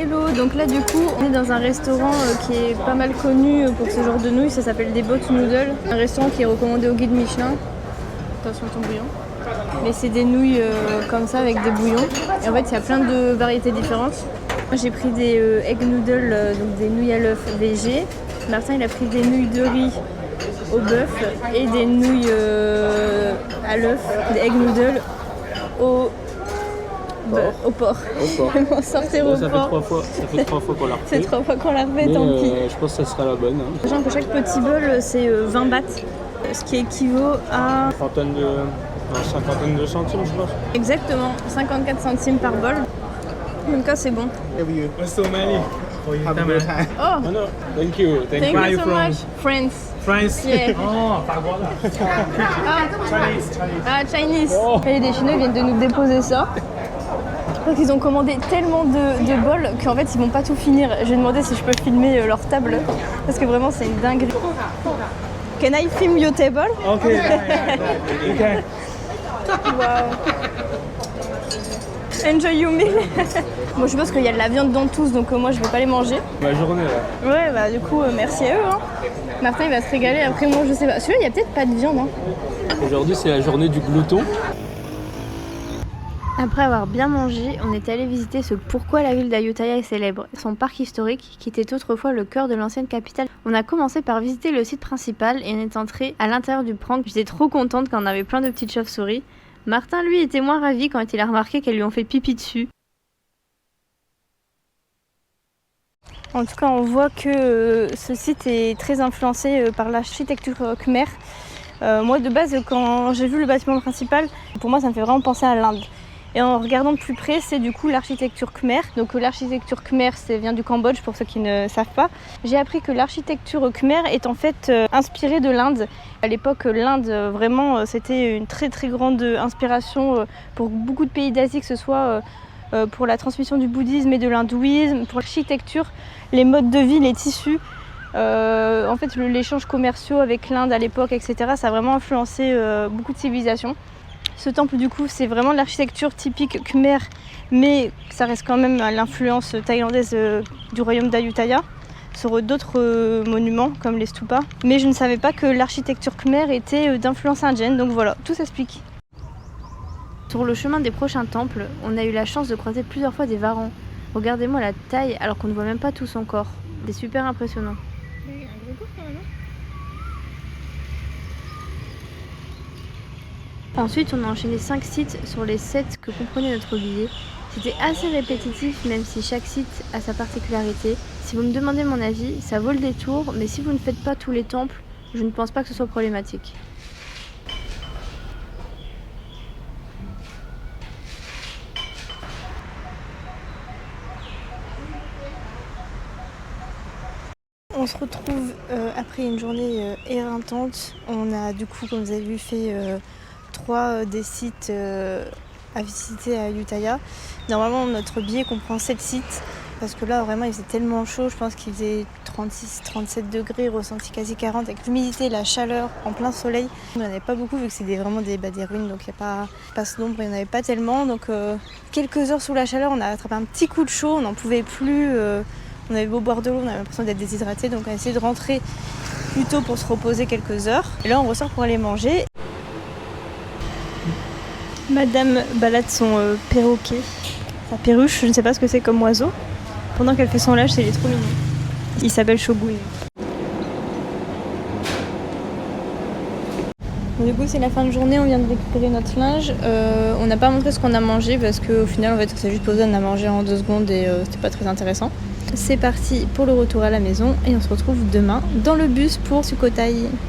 Hello, donc là du coup on est dans un restaurant qui est pas mal connu pour ce genre de nouilles, ça s'appelle des Boat Noodles. Un restaurant qui est recommandé au guide Michelin. Attention ton bouillon. Mais c'est des nouilles comme ça avec des bouillons. Et en fait il y a plein de variétés différentes. Moi j'ai pris des egg noodles, donc des nouilles à l'œuf végé. Martin il a pris des nouilles de riz au bœuf et des nouilles à l'œuf, des egg noodles au porc. On sortir au porc. Ça fait 3 fois qu'on l'a refait. C'est 3 fois qu'on l'a refait, tant pis. Je pense que ça sera la bonne. Hein. Sachant que chaque petit bol c'est 20 bahts, ce qui équivaut à... Cinquantaine de centimes, je pense. Exactement, 54 centimes par bol. Donc là c'est bon. What's so many? Oh, No, thank you. thank you so much. France. France. Yeah. Oh, voilà. Chinese. Et les Chinois viennent de nous déposer ça. Je crois qu'ils ont commandé tellement de bols qu'en fait ils vont pas tout finir. Je vais demander si je peux filmer leur table parce que vraiment c'est une dinguerie. Can I film your table? Okay. Okay. Wow. Enjoy your meal. Bon, je suppose qu'il y a de la viande dans tous, donc moi je vais pas les manger. Ma journée là. Ouais, bah du coup merci à eux. Hein. Martin il va se régaler. Après moi je sais pas. Celui-là il y a peut-être pas de viande. Hein. Aujourd'hui c'est la journée du glouton. Après avoir bien mangé, on est allé visiter ce pourquoi la ville d'Ayutthaya est célèbre, son parc historique qui était autrefois le cœur de l'ancienne capitale. On a commencé par visiter le site principal et on est entré à l'intérieur du prank. J'étais trop contente quand on avait plein de petites chauves-souris. Martin lui était moins ravi quand il a remarqué qu'elles lui ont fait pipi dessus. En tout cas on voit que ce site est très influencé par l'architecture khmer. Moi de base quand j'ai vu le bâtiment principal, pour moi ça me fait vraiment penser à l'Inde. Et en regardant de plus près, c'est du coup l'architecture khmer. Donc l'architecture khmer, ça vient du Cambodge pour ceux qui ne savent pas. J'ai appris que l'architecture khmer est en fait inspirée de l'Inde. À l'époque, l'Inde, vraiment, c'était une très très grande inspiration pour beaucoup de pays d'Asie, que ce soit pour la transmission du bouddhisme et de l'hindouisme, pour l'architecture, les modes de vie, les tissus. En fait, l'échange commerciaux avec l'Inde à l'époque, etc., ça a vraiment influencé beaucoup de civilisations. Ce temple du coup c'est vraiment de l'architecture typique khmer, mais ça reste quand même à l'influence thaïlandaise du royaume d'Ayutthaya sur d'autres monuments comme les stupas. Mais je ne savais pas que l'architecture khmer était d'influence indienne, donc voilà, tout s'explique. Sur le chemin des prochains temples, on a eu la chance de croiser plusieurs fois des varans. Regardez-moi la taille alors qu'on ne voit même pas tout son corps. C'est super impressionnant. Ensuite, on a enchaîné 5 sites sur les 7 que comprenait notre billet. C'était assez répétitif, même si chaque site a sa particularité. Si vous me demandez mon avis, ça vaut le détour, mais si vous ne faites pas tous les temples, je ne pense pas que ce soit problématique. On se retrouve après une journée éreintante. On a du coup, comme vous avez vu, fait 3 des sites à visiter à Ayutthaya. Normalement notre billet comprend 7 sites parce que là vraiment il faisait tellement chaud, je pense qu'il faisait 36-37 degrés, ressenti quasi 40 avec l'humidité, la chaleur en plein soleil. On n'en avait pas beaucoup vu que c'est vraiment des ruines, donc il n'y a pas ce nombre, il n'y en avait pas tellement. Donc quelques heures sous la chaleur, on a attrapé un petit coup de chaud, on n'en pouvait plus, on avait beau boire de l'eau, on avait l'impression d'être déshydraté, donc on a essayé de rentrer plus tôt pour se reposer quelques heures. Et là on ressort pour aller manger. Madame balade son perroquet, sa perruche, je ne sais pas ce que c'est comme oiseau. Pendant qu'elle fait son lâche, il est trop mignon. Il s'appelle Shogun. Bon, du coup c'est la fin de journée, on vient de récupérer notre linge. On n'a pas montré ce qu'on a mangé parce qu'au final en fait, on s'est juste posé, on a mangé en 2 secondes et c'était pas très intéressant. C'est parti pour le retour à la maison et on se retrouve demain dans le bus pour Sukhothai.